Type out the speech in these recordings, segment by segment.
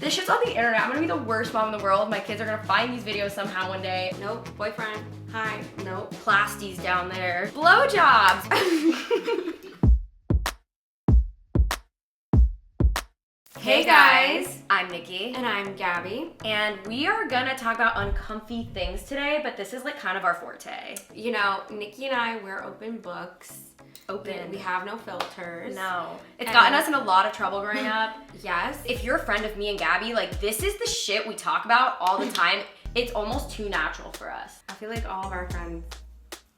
This shit's on the internet. I'm gonna be the worst mom in the world. My kids are gonna find these videos somehow one day. Nope. Boyfriend. Hi. Nope. Plasties down there. Blowjobs. Hey guys, I'm Nikki. And I'm Gabi. And we are gonna talk about uncomfy things today, but this is like kind of our forte. You know, Nikki and I, we're open books. Open. We have no filters. No. It's gotten us in a lot of trouble growing up. Yes. If you're a friend of me and Gabi, like this is the shit we talk about all the time. It's almost too natural for us. I feel like all of our friends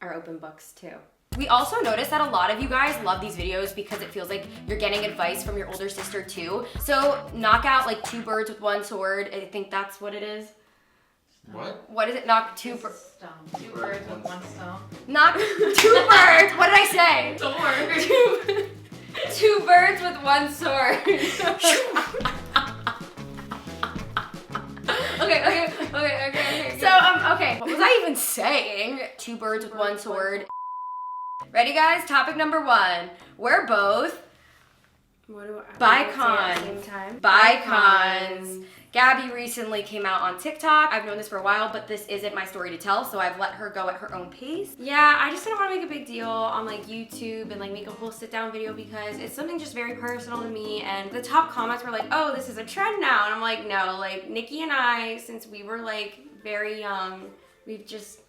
are open books too. We also noticed that a lot of you guys love these videos because it feels like you're getting advice from your older sister too. So knock out like two birds with one sword. I think that's what it is. What? What is it? Knock two birds. Two birds with one stone. Knock two birds. What did I say? Don't worry. Two birds with one sword. Okay. So okay. What was I even saying? Two birds with one sword. Ready, guys? Topic number one. We're both What do I say at the same time? Bicons. Gabi recently came out on TikTok. I've known this for a while, but this isn't my story to tell, so I've let her go at her own pace. Yeah, I just didn't want to make a big deal on like YouTube and like make a whole sit down video because it's something just very personal to me. And the top comments were like, oh, this is a trend now. And I'm like, no, like Nikki and I, since we were like very young, we've just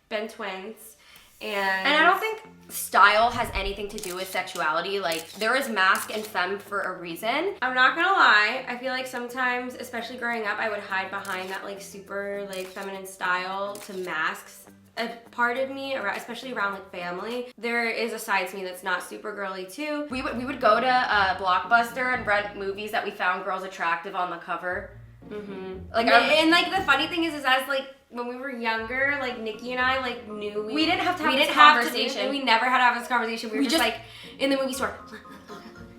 been twins. And I don't think style has anything to do with sexuality. Like, there is masc and femme for a reason. I'm not gonna lie, I feel like sometimes, especially growing up, I would hide behind that like super like feminine style to masks a part of me, especially around like family. There is a side to me that's not super girly too. We would go to Blockbuster and rent movies that we found girls attractive on the cover. Mm-hmm. Like, and like the funny thing is as like when we were younger, like Nikki and I like knew we didn't have to have this conversation. We never had to have this conversation. We were just like in the movie store.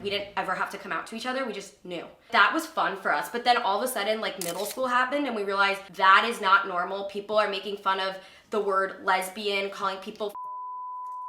We didn't ever have to come out to each other. We just knew. That was fun for us. But then all of a sudden, like middle school happened and we realized that is not normal. People are making fun of the word lesbian, calling people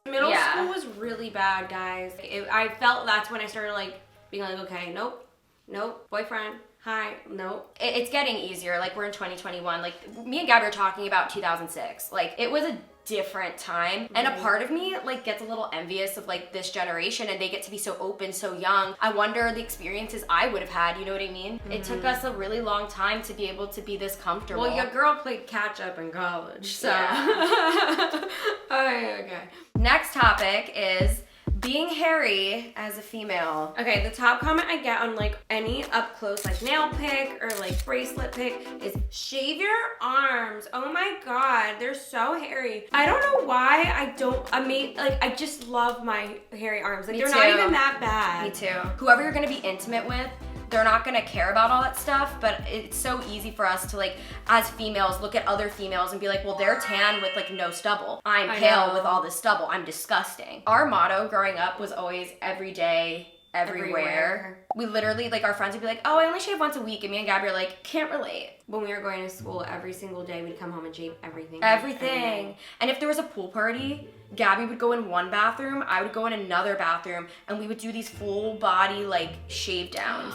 Middle school was really bad, guys. I felt that's when I started like being like, okay, nope, boyfriend. Hi, nope. It's getting easier. Like, we're in 2021. Like, me and Gabi are talking about 2006. Like, it was a different time. And a part of me, like, gets a little envious of, like, this generation, and they get to be so open, so young. I wonder the experiences I would have had, you know what I mean? Mm-hmm. It took us a really long time to be able to be this comfortable. Well, your girl played catch-up in college, so. Yeah. Okay. Next topic is being hairy as a female. Okay, the top comment I get on like any up close like nail pic or like bracelet pic is shave your arms. Oh my god, they're so hairy. I don't know why I just love my hairy arms. Like they're not even that bad. Me too. Whoever you're gonna be intimate with, they're not gonna care about all that stuff, but it's so easy for us to like, as females, look at other females and be like, well, they're tan with like no stubble. I'm pale with all this stubble. I'm disgusting. Our motto growing up was always every day, everywhere. We literally, like our friends would be like, oh, I only shave once a week. And me and Gabi are like, can't relate. When we were going to school every single day, we'd come home and shave everything. Everything. And if there was a pool party, Gabi would go in one bathroom, I would go in another bathroom, and we would do these full body like shave downs.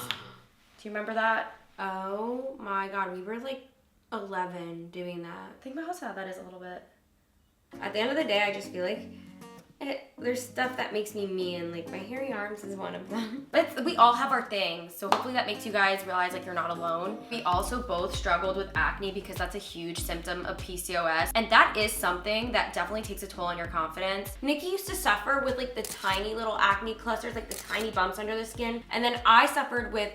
Do you remember that? Oh my god, we were like 11 doing that. Think about how sad that is a little bit. At the end of the day, I just feel like there's stuff that makes me and like my hairy arms is one of them. But we all have our things, so hopefully that makes you guys realize like you're not alone. We also both struggled with acne because that's a huge symptom of PCOS, and that is something that definitely takes a toll on your confidence. Nikki used to suffer with like the tiny little acne clusters, like the tiny bumps under the skin, and then I suffered with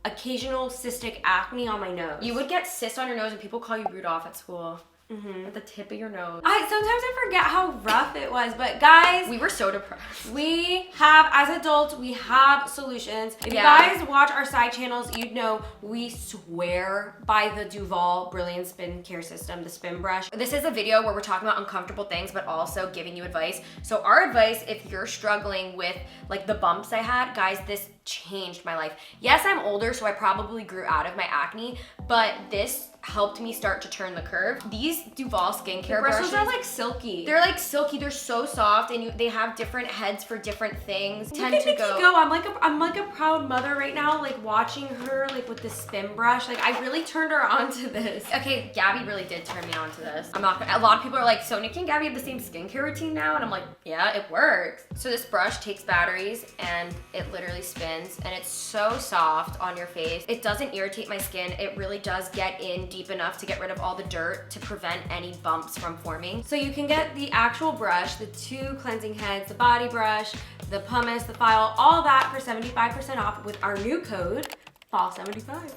occasional cystic acne on my nose. You would get cysts on your nose and people call you Rudolph at school. At the tip of your nose. Sometimes I forget how rough it was, but guys, we were so depressed. We have, as adults, we have solutions. If you guys watch our side channels, you'd know we swear by the Duval Brilliant Spin Care System, the spin brush. This is a video where we're talking about uncomfortable things, but also giving you advice. So our advice, if you're struggling with like the bumps I had, guys, this changed my life. Yes, I'm older, so I probably grew out of my acne, but this helped me start to turn the curve. These Duval skincare brushes are like silky. They're like silky. They're so soft, and they have different heads for different things. Look at Niki go. I'm like a proud mother right now, like watching her like with the spin brush. Like I really turned her on to this. Okay, Gabby really did turn me on to this. I'm not gonna, a lot of people are like, so Niki and Gabby have the same skincare routine now? And I'm like, yeah, it works. So this brush takes batteries and it literally spins, and it's so soft on your face. It doesn't irritate my skin. It really does get in deep enough to get rid of all the dirt to prevent any bumps from forming. So you can get the actual brush, the 2 cleansing heads, the body brush, the pumice, the file, all that for 75% off with our new code, fall75.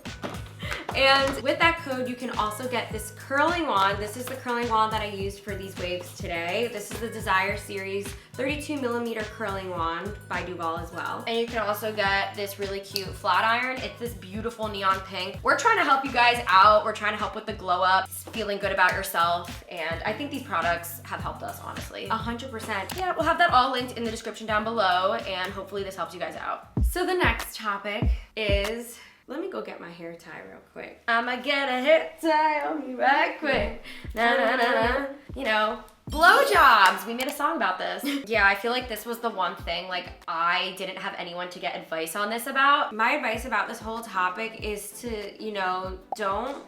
And with that code, you can also get this curling wand. This is the curling wand that I used for these waves today. This is the Desire Series 32mm curling wand by Duval as well. And you can also get this really cute flat iron. It's this beautiful neon pink. We're trying to help you guys out. We're trying to help with the glow up, feeling good about yourself. And I think these products have helped us, honestly. 100%. Yeah, we'll have that all linked in the description down below, and hopefully this helps you guys out. So the next topic is, let me go get my hair tie real quick. I'ma get a hair tie on me right quick. Na na na na. You know, blowjobs. We made a song about this. Yeah, I feel like this was the one thing like I didn't have anyone to get advice on this about. My advice about this whole topic is to, you know, don't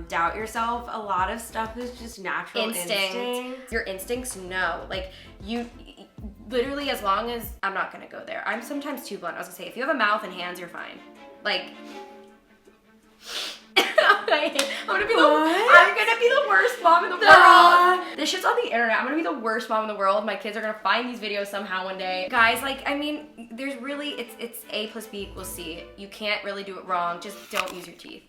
doubt yourself. A lot of stuff is just natural instinct. Your instincts know. Like you literally, as long as, I'm not gonna go there. I'm sometimes too blunt. I was gonna say, if you have a mouth and hands, you're fine. Like, I'm gonna be the worst mom in the world. This shit's on the internet. I'm gonna be the worst mom in the world. My kids are gonna find these videos somehow one day. Guys, like, I mean, there's really, it's A plus B equals C. You can't really do it wrong. Just don't use your teeth.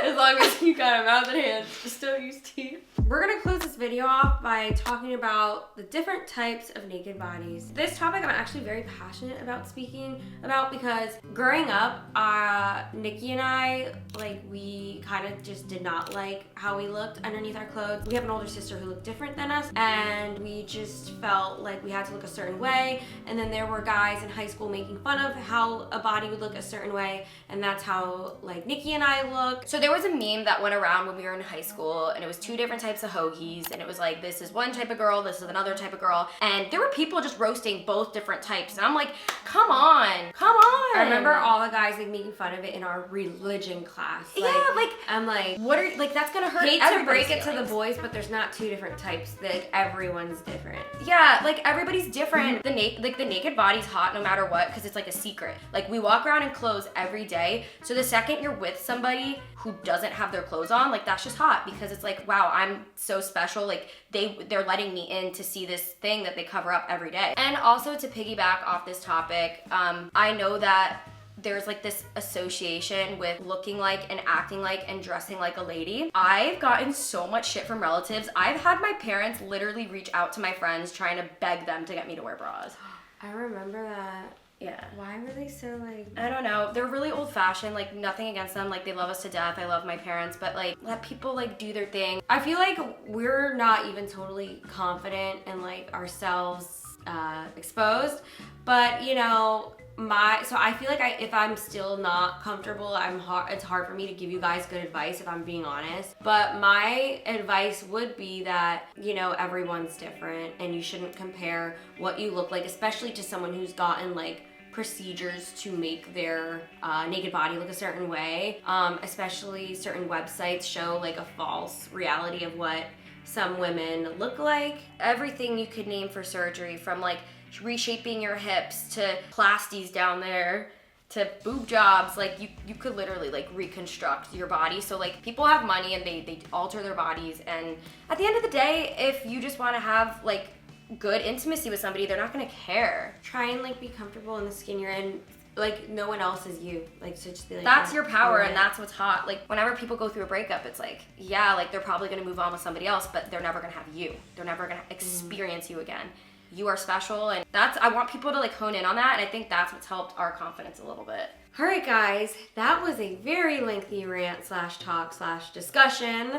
As long as you got a mouth and hands, just don't use teeth. We're gonna close this video off by talking about the different types of naked bodies. This topic I'm actually very passionate about speaking about because growing up, Niki and I, like, we kind of just did not like how we looked underneath our clothes. We have an older sister who looked different than us, and we just felt like we had to look a certain way. And then there were guys in high school making fun of how a body would look a certain way, and that's how, like, Niki and I look. So there was a meme that went around when we were in high school, and it was 2 different types of hoagies, and it was like, this is one type of girl, this is another type of girl, and there were people just roasting both different types, and I'm like, come on. I remember all the guys like making fun of it in our religion class. Like, yeah, like, I'm like, what are, like, that's gonna hurt hate to break it to the feelings. boys, but there's not 2 different types. Like, everyone's different. Yeah, like, everybody's different. The naked body's hot no matter what, because it's like a secret. Like, we walk around in clothes every day, so the second you're with somebody who doesn't have their clothes on, like, that's just hot, because it's like, wow, I'm so special. Like, they're letting me in to see this thing that they cover up every day. And also, to piggyback off this topic, I know that there's like this association with looking like and acting like and dressing like a lady. I've gotten so much shit from relatives. I've had my parents literally reach out to my friends trying to beg them to get me to wear bras. I remember that. Yeah. Why were they so like... I don't know. They're really old fashioned, like nothing against them. Like they love us to death. I love my parents, but like let people like do their thing. I feel like we're not even totally confident in like ourselves exposed, but you know, so I feel like if I'm still not comfortable, it's hard for me to give you guys good advice if I'm being honest. But my advice would be that, you know, everyone's different and you shouldn't compare what you look like, especially to someone who's gotten like procedures to make their naked body look a certain way. Especially certain websites show like a false reality of what some women look like. Everything you could name for surgery, from like reshaping your hips to plasties down there to boob jobs, like you could literally like reconstruct your body. So like people have money and they alter their bodies, and at the end of the day, if you just want to have like good intimacy with somebody, they're not gonna care. Try and like be comfortable in the skin you're in. Like no one else is you. Like so just be like, that's your power, and that's what's hot. Like whenever people go through a breakup, it's like, yeah, like they're probably gonna move on with somebody else, but they're never gonna have you. They're never gonna experience you again. you are special, and I want people to like hone in on that, and I think that's what's helped our confidence a little bit. All right, guys, that was a very lengthy rant / talk / discussion.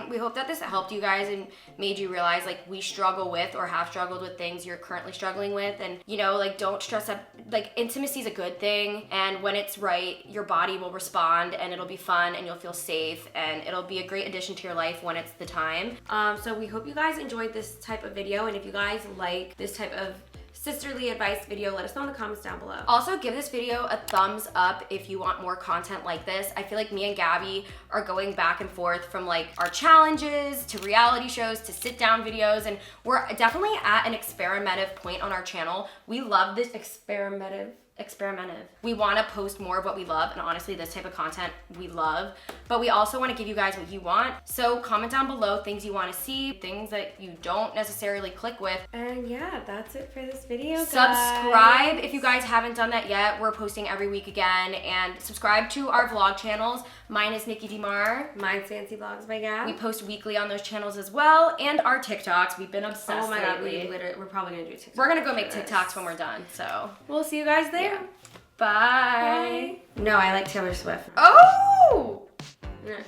We hope that this helped you guys and made you realize like we struggle with or have struggled with things you're currently struggling with, and you know, like don't stress up. Like intimacy is a good thing, and when it's right, your body will respond, and it'll be fun, and you'll feel safe, and it'll be a great addition to your life when it's the time. So we hope you guys enjoyed this type of video, and if you guys like this type of sisterly advice video, let us know in the comments down below. Also, give this video a thumbs up if you want more content like this. I feel like me and Gabi are going back and forth from like our challenges to reality shows to sit down videos, and we're definitely at an experimentative point on our channel. We love this experimentative. We want to post more of what we love, and honestly this type of content we love, but we also want to give you guys what you want. So comment down below things you want to see, things that you don't necessarily click with. And yeah, that's it for this video, guys. Subscribe if you guys haven't done that yet. We're posting every week again, and subscribe to our vlog channels. Mine is Nikidemar. Mine's Fancy Vlogs by Gab. We post weekly on those channels as well, and our TikToks. We've been obsessed Oh my god, lately. we're probably gonna do TikToks. We're gonna go make TikToks when we're done, so. We'll see you guys there. Yeah. Bye. No, I like Taylor Swift. Oh! What?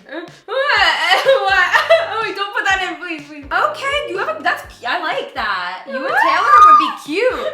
Oh, don't put that in, please. Okay, you have that's I like that. You and Taylor would be cute.